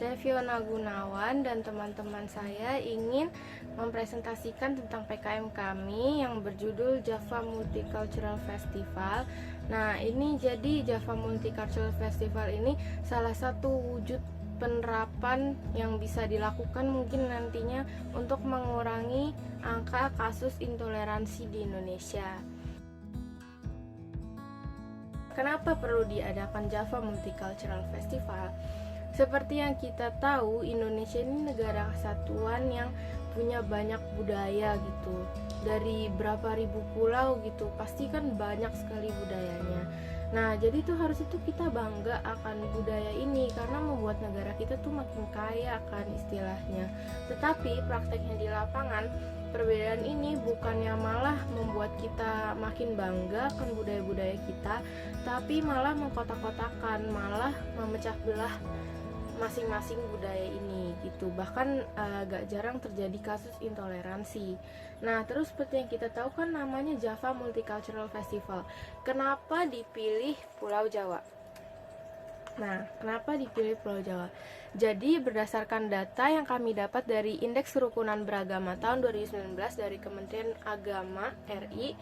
Saya Fiona Gunawan dan teman-teman saya ingin mempresentasikan tentang PKM kami yang berjudul Java Multicultural Festival. Nah, ini jadi Java Multicultural Festival ini salah satu wujud penerapan yang bisa dilakukan mungkin nantinya untuk mengurangi angka kasus intoleransi di Indonesia. Kenapa perlu diadakan Java Multicultural Festival? Seperti yang kita tahu, Indonesia ini negara kesatuan yang punya banyak budaya gitu. Dari berapa ribu pulau gitu, pasti kan banyak sekali budayanya. Nah, jadi tuh harus itu kita bangga akan budaya ini karena membuat negara kita tuh makin kaya kan istilahnya. Tetapi prakteknya di lapangan, perbedaan ini bukannya malah membuat kita makin bangga akan budaya-budaya kita, tapi malah mengkotak-kotakan, malah memecah belah masing-masing budaya ini gitu. Bahkan agak jarang terjadi kasus intoleransi. Nah, terus seperti yang kita tahu kan namanya Java Multicultural Festival. Kenapa dipilih Pulau Jawa? Nah, kenapa dipilih Pulau Jawa? Jadi berdasarkan data yang kami dapat dari Indeks Kerukunan Beragama tahun 2019 dari Kementerian Agama RI.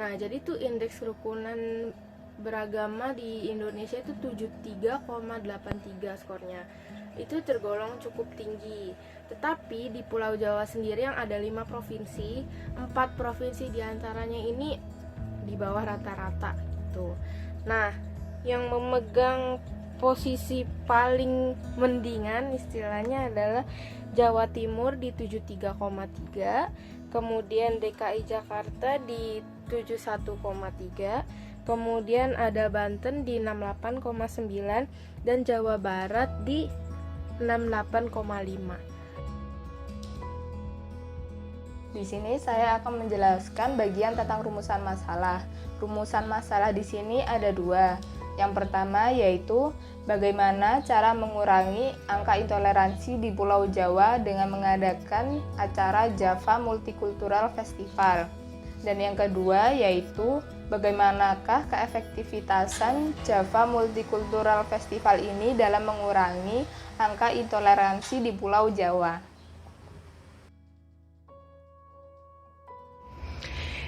Nah, jadi tuh indeks kerukunan beragama di Indonesia itu 73,83 skornya. Itu tergolong cukup tinggi. Tetapi di Pulau Jawa sendiri yang ada 5 provinsi, 4 provinsi diantaranya ini di bawah rata-rata tuh. Nah, yang memegang posisi paling mendingan istilahnya adalah Jawa Timur di 73,3, kemudian DKI Jakarta di 71,3, kemudian ada Banten di 68,9 dan Jawa Barat di 68,5. Di sini saya akan menjelaskan bagian tentang rumusan masalah. Rumusan masalah di sini ada 2. Yang pertama yaitu bagaimana cara mengurangi angka intoleransi di Pulau Jawa dengan mengadakan acara Java Multicultural Festival. Dan yang kedua yaitu bagaimanakah keefektivitasan Java Multicultural Festival ini dalam mengurangi angka intoleransi di Pulau Jawa.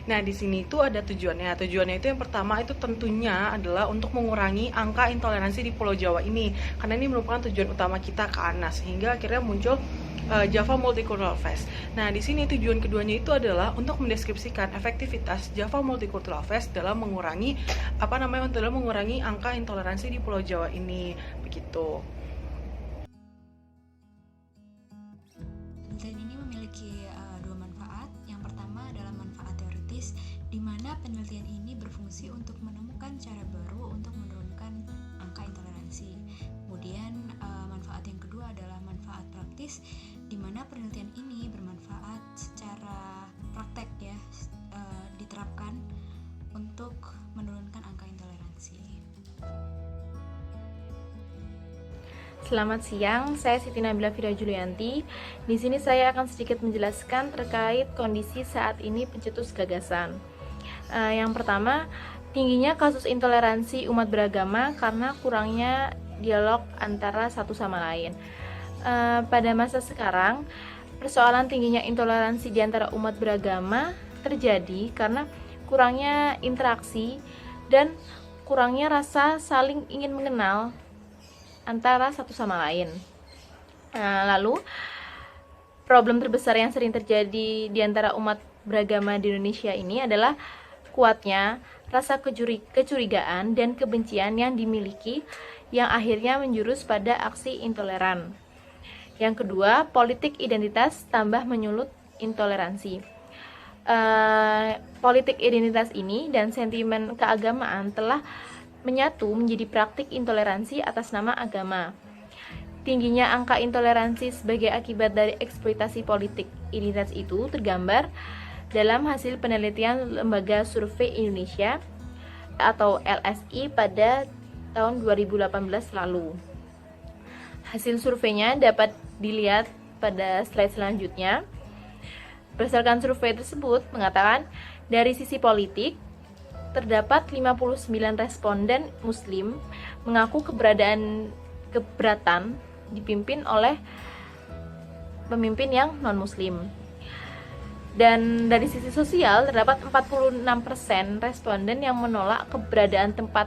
Nah, di sini itu ada tujuannya. Tujuannya itu yang pertama itu tentunya adalah untuk mengurangi angka intoleransi di Pulau Jawa ini. Karena ini merupakan tujuan utama kita kan. Nah, sehingga akhirnya muncul Java Multicultural Fest. Nah, di sini tujuan keduanya itu adalah untuk mendeskripsikan efektivitas Java Multicultural Fest dalam mengurangi dalam mengurangi angka intoleransi di Pulau Jawa ini. Begitu. Penelitian ini memiliki 2 manfaat. Yang pertama adalah manfaat teoritis, di mana penelitian ini berfungsi untuk menemukan cara baru untuk menurunkan angka intoleransi. Kemudian manfaat yang kedua adalah manfaat praktis, di mana penelitian ini bermanfaat secara praktek ya, diterapkan untuk menurunkan angka intoleransi. Selamat siang, saya Siti Nabila Fira Julianti. Di sini saya akan sedikit menjelaskan terkait kondisi saat ini pencetus gagasan. Yang pertama, tingginya kasus intoleransi umat beragama karena kurangnya dialog antara satu sama lain. Pada masa sekarang, persoalan tingginya intoleransi di antara umat beragama terjadi karena kurangnya interaksi dan kurangnya rasa saling ingin mengenal antara satu sama lain. Lalu, problem terbesar yang sering terjadi di antara umat beragama di Indonesia ini adalah kuatnya rasa kecurigaan dan kebencian yang dimiliki yang akhirnya menjurus pada aksi intoleran. Yang kedua, politik identitas tambah menyulut intoleransi. Politik identitas ini dan sentimen keagamaan telah menyatu menjadi praktik intoleransi atas nama agama. Tingginya angka intoleransi sebagai akibat dari eksploitasi politik identitas itu tergambar dalam hasil penelitian Lembaga Survei Indonesia atau LSI pada tahun 2018 lalu. Hasil surveinya dapat dilihat pada slide selanjutnya. Berdasarkan survei tersebut mengatakan dari sisi politik terdapat 59 responden muslim mengaku keberatan dipimpin oleh pemimpin yang non-muslim. Dan dari sisi sosial, terdapat 46% responden yang menolak keberadaan tempat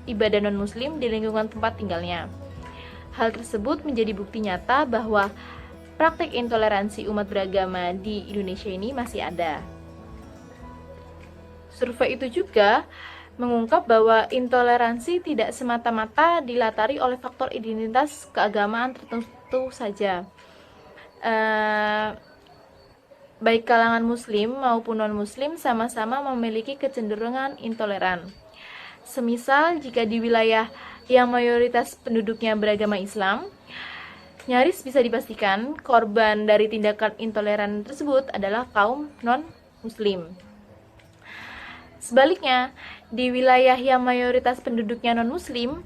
ibadah non-muslim di lingkungan tempat tinggalnya. Hal tersebut menjadi bukti nyata bahwa praktik intoleransi umat beragama di Indonesia ini masih ada. Survei itu juga mengungkap bahwa intoleransi tidak semata-mata dilatari oleh faktor identitas keagamaan tertentu saja. Baik kalangan muslim maupun non-muslim sama-sama memiliki kecenderungan intoleran. Semisal jika di wilayah yang mayoritas penduduknya beragama Islam, nyaris bisa dipastikan korban dari tindakan intoleran tersebut adalah kaum non-muslim. Sebaliknya, di wilayah yang mayoritas penduduknya non-muslim,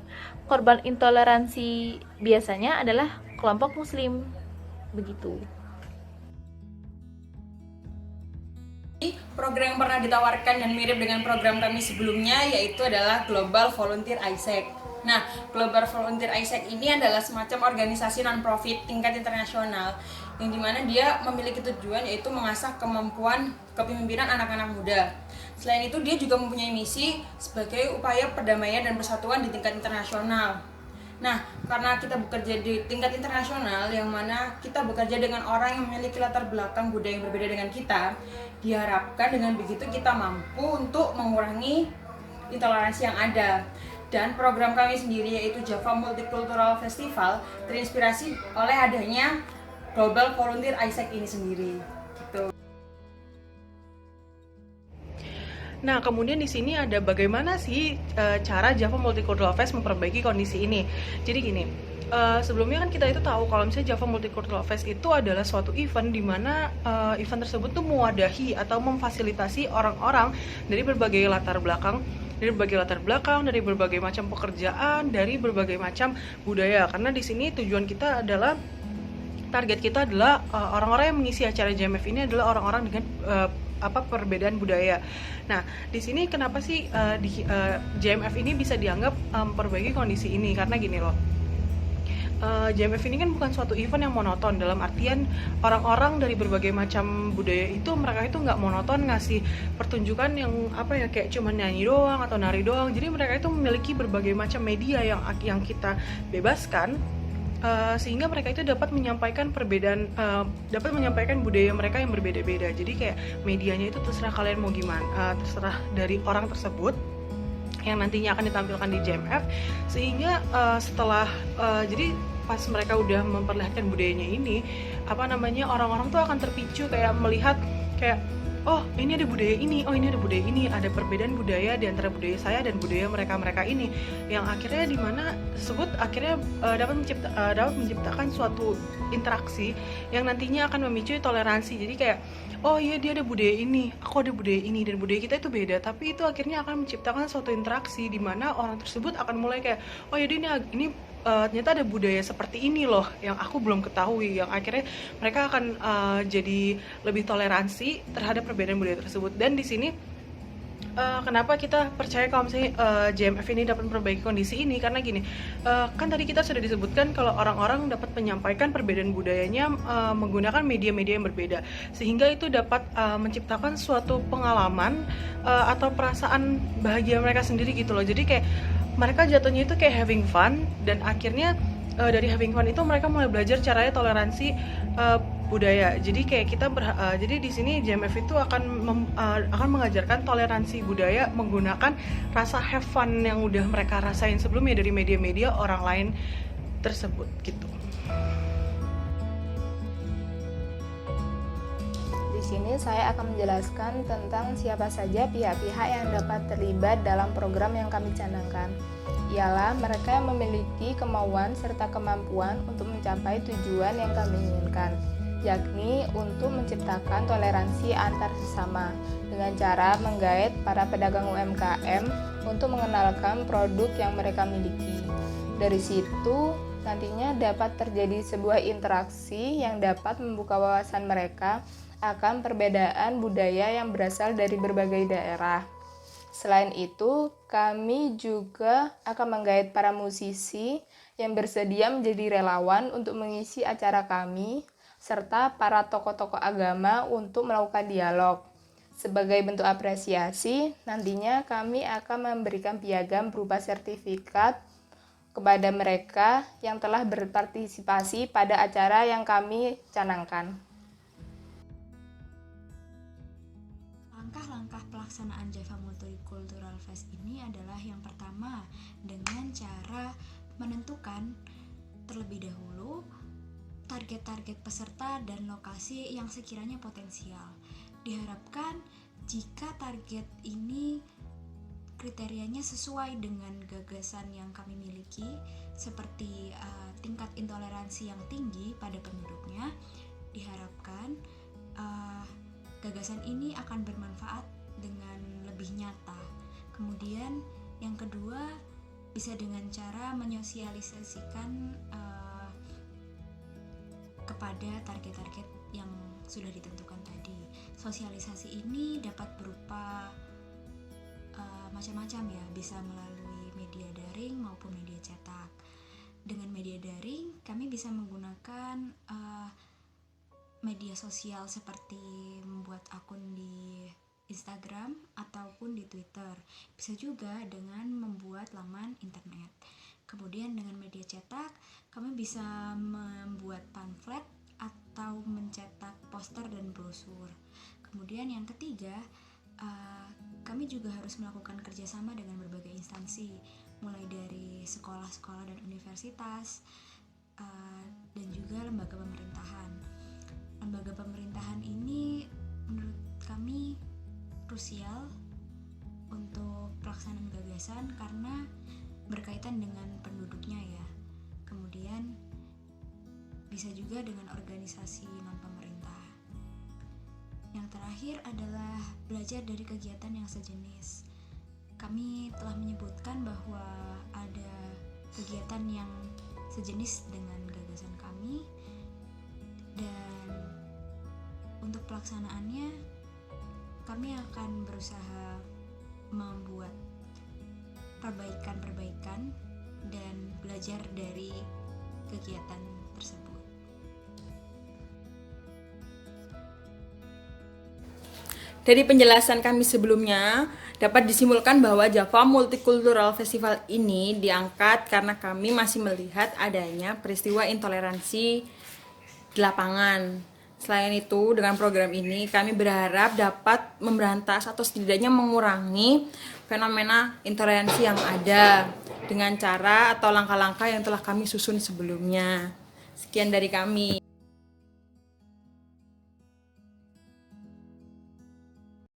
korban intoleransi biasanya adalah kelompok muslim. Begitu. Program yang pernah ditawarkan dan mirip dengan program kami sebelumnya yaitu adalah Global Volunteer ISEC. Nah, Global Volunteer ISEC ini adalah semacam organisasi non-profit tingkat internasional yang dimana dia memiliki tujuan yaitu mengasah kemampuan kepemimpinan anak-anak muda. Selain itu, dia juga mempunyai misi sebagai upaya perdamaian dan persatuan di tingkat internasional. Nah, karena kita bekerja di tingkat internasional yang mana kita bekerja dengan orang yang memiliki latar belakang budaya yang berbeda dengan kita, diharapkan dengan begitu kita mampu untuk mengurangi intoleransi yang ada. Dan program kami sendiri yaitu Java Multicultural Festival terinspirasi oleh adanya Global Volunteer ISEC ini sendiri. Gitu. Nah, kemudian di sini ada bagaimana sih cara Java Multicultural Fest memperbaiki kondisi ini. Jadi gini, sebelumnya kan kita itu tahu kalau misalnya Java Multicultural Fest itu adalah suatu event di mana event tersebut tuh mewadahi atau memfasilitasi orang-orang dari berbagai latar belakang, dari berbagai macam pekerjaan, dari berbagai macam budaya. Karena di sini tujuan kita adalah target kita adalah orang-orang yang mengisi acara JMF ini adalah orang-orang dengan perbedaan budaya. Nah, di sini kenapa sih JMF ini bisa dianggap memperbaiki kondisi ini? Karena gini loh, JMF ini kan bukan suatu event yang monoton, dalam artian orang-orang dari berbagai macam budaya itu mereka itu nggak monoton ngasih pertunjukan yang kayak cuma nyanyi doang atau nari doang. Jadi mereka itu memiliki berbagai macam media yang kita bebaskan, sehingga mereka itu dapat menyampaikan budaya mereka yang berbeda-beda. Jadi kayak medianya itu terserah kalian mau gimana, terserah dari orang tersebut yang nantinya akan ditampilkan di JMF. Sehingga jadi pas mereka udah memperlihatkan budayanya ini, orang-orang tuh akan terpicu kayak melihat kayak, oh ini ada budaya ini, oh ini ada budaya ini, ada perbedaan budaya di antara budaya saya dan budaya mereka ini, yang akhirnya dimana tersebut akhirnya dapat menciptakan suatu interaksi yang nantinya akan memicu toleransi. Jadi kayak, oh iya dia ada budaya ini, aku ada budaya ini, dan budaya kita itu beda, tapi itu akhirnya akan menciptakan suatu interaksi di mana orang tersebut akan mulai kayak, oh ya ini ternyata ada budaya seperti ini loh yang aku belum ketahui, yang akhirnya mereka akan jadi lebih toleransi terhadap perbedaan budaya tersebut. Dan di sini kenapa kita percaya kalau misalnya JMF ini dapat memperbaiki kondisi ini, karena gini, kan tadi kita sudah disebutkan kalau orang-orang dapat menyampaikan perbedaan budayanya menggunakan media-media yang berbeda, sehingga itu dapat menciptakan suatu pengalaman atau perasaan bahagia mereka sendiri gitu loh. Jadi kayak mereka jatuhnya itu kayak having fun, dan akhirnya dari having fun itu mereka mulai belajar caranya toleransi budaya. Jadi kayak jadi di sini JMF itu akan mengajarkan toleransi budaya menggunakan rasa have fun yang udah mereka rasain sebelumnya dari media-media orang lain tersebut gitu. Di sini saya akan menjelaskan tentang siapa saja pihak-pihak yang dapat terlibat dalam program yang kami canangkan. Ialah mereka yang memiliki kemauan serta kemampuan untuk mencapai tujuan yang kami inginkan, yakni untuk menciptakan toleransi antar sesama dengan cara menggait para pedagang UMKM untuk mengenalkan produk yang mereka miliki. Dari situ nantinya dapat terjadi sebuah interaksi yang dapat membuka wawasan mereka akan perbedaan budaya yang berasal dari berbagai daerah. Selain itu, kami juga akan menggait para musisi yang bersedia menjadi relawan untuk mengisi acara kami, serta para tokoh-tokoh agama untuk melakukan dialog. Sebagai bentuk apresiasi, nantinya kami akan memberikan piagam berupa sertifikat kepada mereka yang telah berpartisipasi pada acara yang kami canangkan. Langkah-langkah pelaksanaan Java Multicultural Fest ini adalah yang pertama dengan cara menentukan terlebih dahulu target-target peserta dan lokasi yang sekiranya potensial. Diharapkan jika target ini kriterianya sesuai dengan gagasan yang kami miliki, seperti tingkat intoleransi yang tinggi pada penduduknya, diharapkan gagasan ini akan bermanfaat dengan lebih nyata. Kemudian yang kedua, bisa dengan cara menyosialisasikan kepada target-target yang sudah ditentukan tadi. Sosialisasi ini dapat berupa macam-macam ya, bisa melalui media daring maupun media cetak. Dengan media daring, kami bisa menggunakan media sosial seperti membuat akun di Instagram ataupun di Twitter. Bisa juga dengan membuat laman internet. Kemudian dengan media cetak, kami bisa membuat pamflet atau mencetak poster dan brosur. Kemudian yang ketiga, kami juga harus melakukan kerjasama dengan berbagai instansi, mulai dari sekolah-sekolah dan universitas, dan juga lembaga pemerintahan. Lembaga pemerintahan ini menurut kami krusial untuk pelaksanaan gagasan karena berkaitan dengan penduduknya ya. Kemudian bisa juga dengan organisasi non-pemerintah. Yang terakhir adalah belajar dari kegiatan yang sejenis. Kami telah menyebutkan bahwa ada kegiatan yang sejenis dengan gagasan kami, dan untuk pelaksanaannya kami akan berusaha membuat perbaikan-perbaikan dan belajar dari kegiatan tersebut. Dari penjelasan kami sebelumnya, dapat disimpulkan bahwa Java Multicultural Festival ini diangkat karena kami masih melihat adanya peristiwa intoleransi di lapangan. Selain itu, dengan program ini kami berharap dapat memberantas atau setidaknya mengurangi fenomena intoleransi yang ada dengan cara atau langkah-langkah yang telah kami susun sebelumnya. Sekian dari kami.